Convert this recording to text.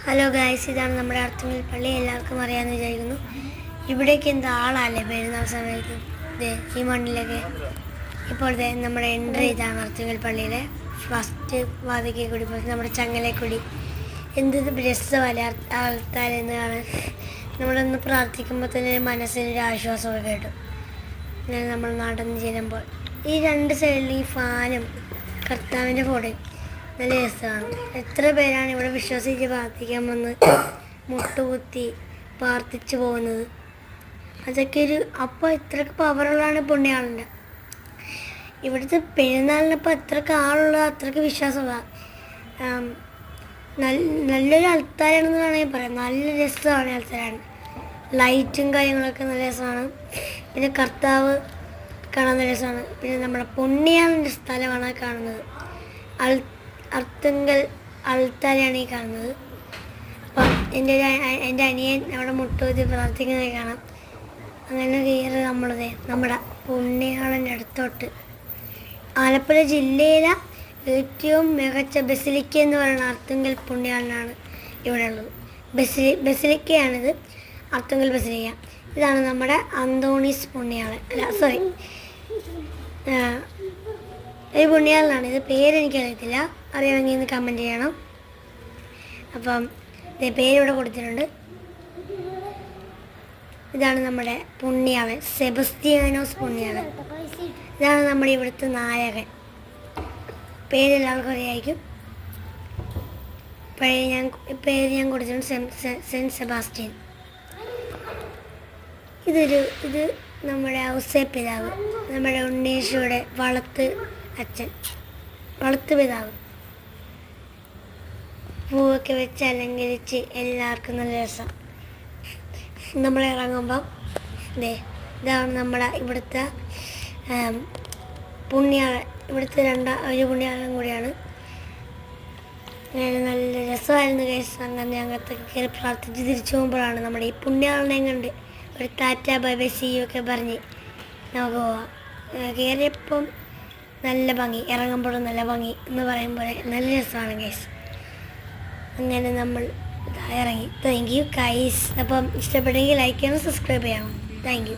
Hello guys, ഇതാണ് നമ്മുടെ അർത്തുങ്കൽ പള്ളി. എല്ലാവർക്കും അറിയാമെന്ന് വിചാരിക്കുന്നു. ഇവിടേക്ക് എന്താ ആളല്ലേ പെരുന്നാൾ സമയത്ത് ഈ മണ്ണിലൊക്കെ. ഇപ്പോഴത്തെ നമ്മുടെ എൻട്രി ഇതാണ് അർത്തുങ്കൽ പള്ളിയിലെ ഫസ്റ്റ് വാതിക്കൽ കൂടി നമ്മുടെ ചങ്ങലേക്കൂടി. എന്ത് രസമല്ലേ ആൾക്കാരെന്ന് കാണാൻ. നമ്മളൊന്ന് പ്രാർത്ഥിക്കുമ്പോൾ തന്നെ മനസ്സിനൊരു ആശ്വാസമൊക്കെ കിട്ടും. നമ്മൾ നടന്ന് ചെല്ലുമ്പോൾ ഈ രണ്ട് സൈഡിൽ ഈ ഫാനും കർത്താവിൻ്റെ ഫോട്ടോയും നല്ല രസമാണ്. എത്ര പേരാണ് ഇവിടെ വിശ്വസിച്ച് പ്രാർത്ഥിക്കാൻ വന്ന് മുട്ടുകുത്തി പ്രാർത്ഥിച്ചു പോകുന്നത്. അതൊക്കെ അപ്പോൾ ഇത്രയ്ക്ക് പവറുള്ളതാണ് പുണ്യാളുണ്ട്. ഇവിടുത്തെ പെരുന്നാളിനപ്പോൾ എത്രയ്ക്ക് ആളുള്ളത് അത്രയ്ക്ക് വിശ്വാസമാണ്. നല്ലൊരു ആൾക്കാരാണെന്ന് വേണമെങ്കിൽ പറയാം. നല്ല രസമാണ് ആൾക്കാരാണ്. ലൈറ്റും കാര്യങ്ങളൊക്കെ നല്ല രസമാണ്. പിന്നെ കർത്താവ് കാണാൻ നല്ല രസമാണ്. പിന്നെ നമ്മുടെ പുണ്യാളിൻ്റെ സ്ഥലമാണ് കാണുന്നത്. അർത്തുങ്കൽ അൾത്താരയാണ് ഈ കാണുന്നത്. അപ്പം എൻ്റെ അനിയൻ അവിടെ മുട്ടുകുത്തി പ്രാർത്ഥിക്കുന്നത് കാണാം. അങ്ങനെ കയറി നമ്മുടെ പുണ്യാളൻ്റെ അടുത്തോട്ട്. ആലപ്പുഴ ജില്ലയിലെ ഏറ്റവും മികച്ച ബസിലിക്ക എന്ന് പറയുന്ന അർത്തുങ്കൽ പുണ്യാളനാണ് ഇവിടെ ഉള്ളത്. ബസിലിക്കയാണിത്, അർത്തുങ്കൽ ബസിലിക്ക. ഇതാണ് നമ്മുടെ അന്തോണീസ് പുണ്യാളൻ. ഈ പുണ്യാളനാണ്. ഇത് പേരെനിക്കറിയത്തില്ല, അറിയാമെങ്കിൽ ഇന്ന് കമൻറ്റ് ചെയ്യണം. അപ്പം പേരിവിടെ കൊടുത്തിട്ടുണ്ട്. ഇതാണ് നമ്മുടെ പുണ്യാളൻ, സെബസ്ത്യാനോസ് പുണ്യാളൻ. ഇതാണ് നമ്മുടെ ഇവിടുത്തെ നായകൻ. പേരെല്ലാവർക്കും അറിയായിരിക്കും. പേര് ഞാൻ കൊടുത്തിട്ടുണ്ട് സെൻറ്റ് സെബാസ്റ്റ്യൻ. ഇത് നമ്മുടെ ഔസേപ്പിതാവ്, നമ്മുടെ ഉണ്ണീശോയുടെ വളർത്ത് പിതാവ്. പൂവൊക്കെ വെച്ച് അലങ്കരിച്ച് എല്ലാവർക്കും നല്ല രസം. നമ്മൾ ഇറങ്ങുമ്പം ഇതാണ് നമ്മുടെ ഇവിടുത്തെ പുണ്യാളൻ. ഇവിടുത്തെ ഒരു പുണ്യാളൻ കൂടിയാണ്. നല്ല രസമായിരുന്നു കേസ്. അങ്ങനെ ഞങ്ങൾക്കൊക്കെ കയറി പ്രാർത്ഥിച്ച് തിരിച്ചു പോകുമ്പോഴാണ് നമ്മുടെ ഈ പുണ്യാളനെ കണ്ട് ഒരു ടാറ്റ ബൈ ബൈ സി യു ഒക്കെ പറഞ്ഞ് നമുക്ക് പോവാം. കയറിയപ്പം നല്ല ഭംഗി, ഇറങ്ങുമ്പോഴും നല്ല ഭംഗി എന്ന് പറയുമ്പോൾ നല്ല രസമാണ് ഗൈസ്. അങ്ങനെ നമ്മൾ ഇറങ്ങി. Thank you guys. അപ്പം ഇഷ്ടപ്പെട്ടെങ്കിൽ ലൈക്ക് ചെയ്യണം, സബ്സ്ക്രൈബ് ചെയ്യണം. Thank you.